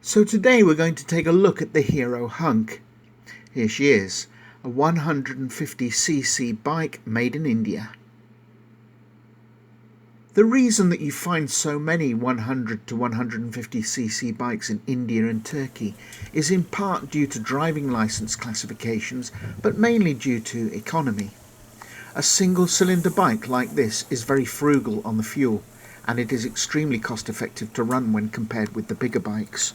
So today we're going to take a look at the Hero Hunk. Here she is, a 150cc bike made in India. The reason that you find so many 100 to 150cc bikes in India and Turkey is in part due to driving licence classifications, but mainly due to economy. A single-cylinder bike like this is very frugal on the fuel, and it is extremely cost-effective to run when compared with the bigger bikes.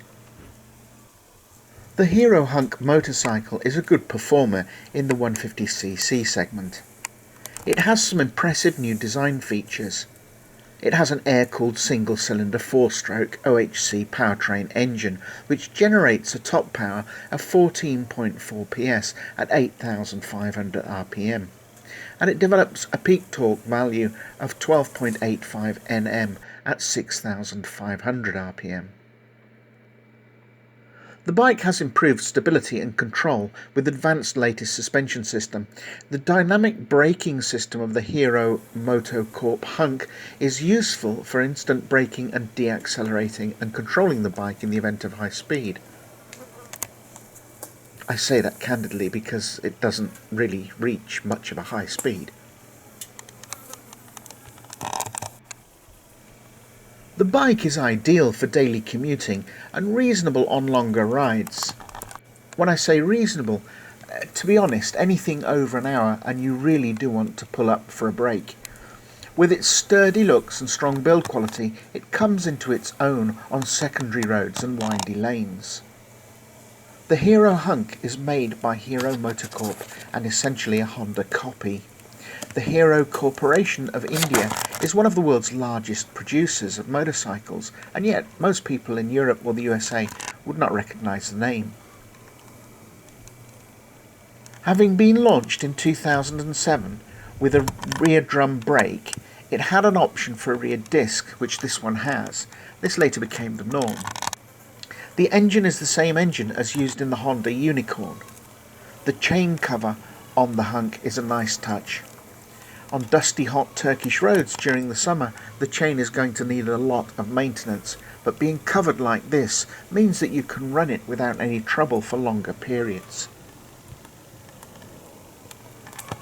The Hero Hunk motorcycle is a good performer in the 150cc segment. It has some impressive new design features. It has an air-cooled single-cylinder 4-stroke OHC powertrain engine which generates a top power of 14.4 PS at 8,500 RPM, and it develops a peak torque value of 12.85 Nm at 6,500 RPM. The bike has improved stability and control with advanced latest suspension system. The dynamic braking system of the Hero MotoCorp Hunk is useful for instant braking and deaccelerating and controlling the bike in the event of high speed. I say that candidly because it doesn't really reach much of a high speed. The bike is ideal for daily commuting and reasonable on longer rides. When I say reasonable, to be honest, anything over an hour and you really do want to pull up for a break. With its sturdy looks and strong build quality, it comes into its own on secondary roads and windy lanes. The Hero Hunk is made by Hero MotoCorp and essentially a Honda copy. The Hero Corporation of India is one of the world's largest producers of motorcycles, and yet most people in Europe or the USA would not recognise the name. Having been launched in 2007 with a rear drum brake, it had an option for a rear disc, which this one has. This later became the norm. The engine is the same engine as used in the Honda Unicorn. The chain cover on the Hunk is a nice touch. On dusty hot Turkish roads during the summer, the chain is going to need a lot of maintenance, but being covered like this means that you can run it without any trouble for longer periods.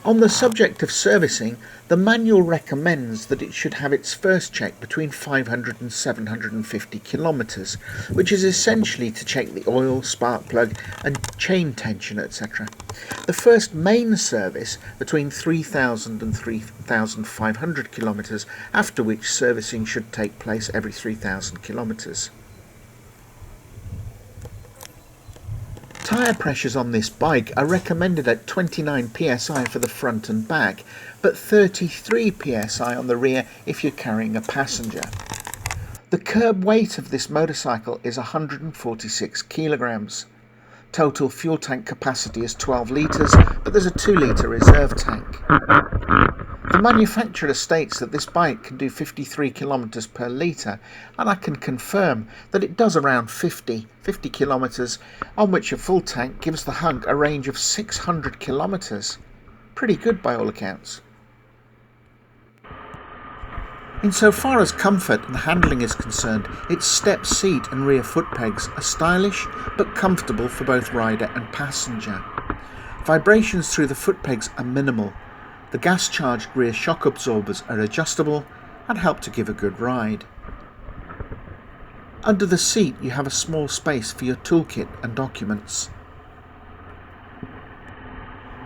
On the subject of servicing, the manual recommends that it should have its first check between 500 and 750 kilometres, which is essentially to check the oil, spark plug and chain tension, etc. The first main service between 3,000 and 3,500 kilometres, after which servicing should take place every 3,000 kilometres. Tyre pressures on this bike are recommended at 29 psi for the front and back, but 33 psi on the rear if you're carrying a passenger. The curb weight of this motorcycle is 146 kilograms. Total fuel tank capacity is 12 litres, but there's a 2-litre reserve tank. The manufacturer states that this bike can do 53 kilometres per litre, and I can confirm that it does around 50 kilometres, on which a full tank gives the Hunk a range of 600 kilometres. Pretty good by all accounts. Insofar as comfort and handling is concerned, its step seat and rear foot pegs are stylish but comfortable for both rider and passenger. Vibrations through the foot pegs are minimal. The gas-charged rear shock absorbers are adjustable and help to give a good ride. Under the seat you have a small space for your toolkit and documents.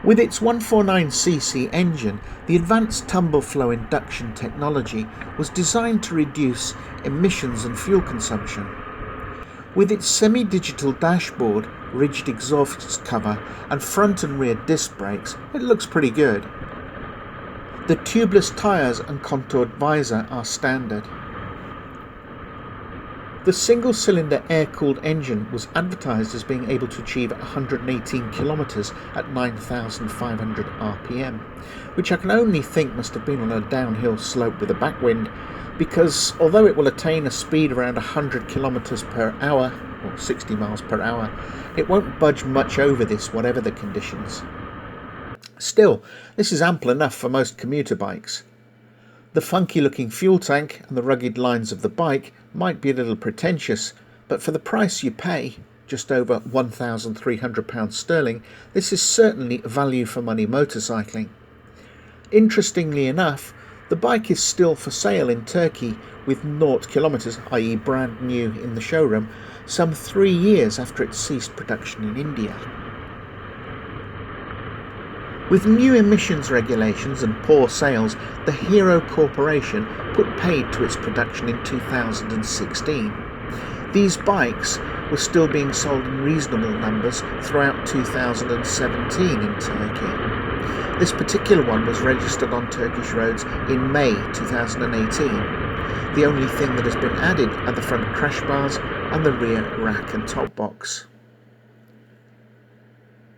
With its 149cc engine, the advanced tumble flow induction technology was designed to reduce emissions and fuel consumption. With its semi-digital dashboard, rigid exhaust cover and front and rear disc brakes, it looks pretty good. The tubeless tyres and contoured visor are standard. The single-cylinder air-cooled engine was advertised as being able to achieve 118 kilometres at 9,500 RPM, which I can only think must have been on a downhill slope with a backwind, because although it will attain a speed around 100 kilometres per hour, or 60 miles per hour, it won't budge much over this whatever the conditions. Still, this is ample enough for most commuter bikes. The funky looking fuel tank and the rugged lines of the bike might be a little pretentious, but for the price you pay, just over £1,300 sterling, this is certainly value for money motorcycling. Interestingly enough, the bike is still for sale in Turkey with 0 kilometres, i.e. brand new in the showroom, some 3 years after it ceased production in India. With new emissions regulations and poor sales, the Hero Corporation put paid to its production in 2016. These bikes were still being sold in reasonable numbers throughout 2017 in Turkey. This particular one was registered on Turkish roads in May 2018. The only thing that has been added are the front crash bars and the rear rack and top box.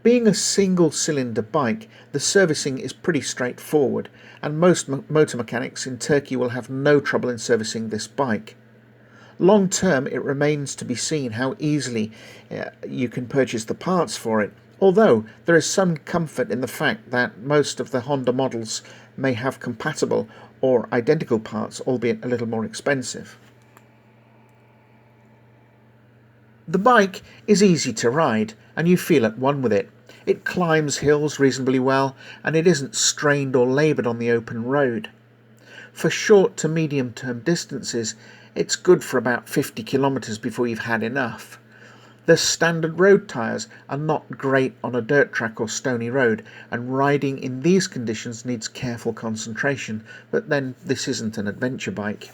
Being a single-cylinder bike, the servicing is pretty straightforward, and most motor mechanics in Turkey will have no trouble in servicing this bike. Long term, it remains to be seen how easily you can purchase the parts for it, although there is some comfort in the fact that most of the Honda models may have compatible or identical parts, albeit a little more expensive. The bike is easy to ride, and you feel at one with it. It climbs hills reasonably well, and it isn't strained or laboured on the open road. For short to medium term distances, it's good for about 50 kilometres before you've had enough. The standard road tyres are not great on a dirt track or stony road, and riding in these conditions needs careful concentration, but then this isn't an adventure bike.